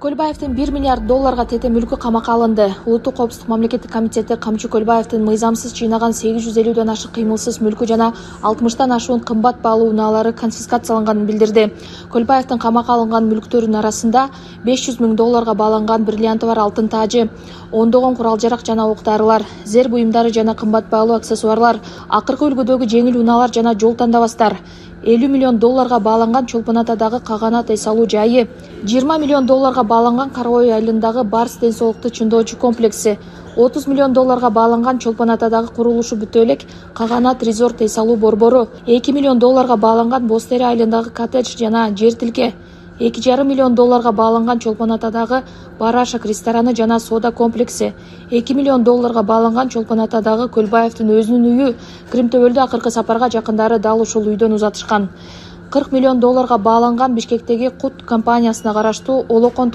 Көлбаевдин 1 миллиард долларга тете мүлкү камакка алынды. Улуттук коопсуздук мамлекеттик комитети Камчы Көлбаевдин мыйзамсыз жыйнаган 850ден ашык кыймылсыз мүлкү жана 60тан ашуун кымбат баалуу унаалары конфискацияланганын билдирди. Көлбаевдин камакка алынган мүлктөрүнүн арасында 500 000 долларга бааланган бриллианты бар алтын таажы, ондогон курал-жарак жана оқ-дарылар, зер буюмдары жана кымбат баалуу аксессуарлар, акыркы үлгүдөгү жеңил унаалар жана жол тандабастар, 50 миллион долларга бааланган Чолпон Атадагы каганат эс алуу жайы, 20 миллион долларга бааланган Караой айылындагы Барс ден соолукту чыңдоочу комплекси, 30 миллион долларга бааланган Чолпон Атадагы курулушу бүтө элек Каганат резорт эс алуу борбору, 2 миллион долларга бааланган Бостери айылындагы коттедж жана жер тилке, 2,5 миллион долларга бааланган Чолпон Атадагы Барашак рестораны жана соода комплекси, 2 миллион долларга бааланган Чолпон Атадагы Көлбаевдин өзүнүн үйү Кримтөбөлдө акыркы сапарга жакындары дал ушул үйдөн узатышкан. 40 миллион долларга бааланган Бишкектеги Кут компаниясына караштуу Олокон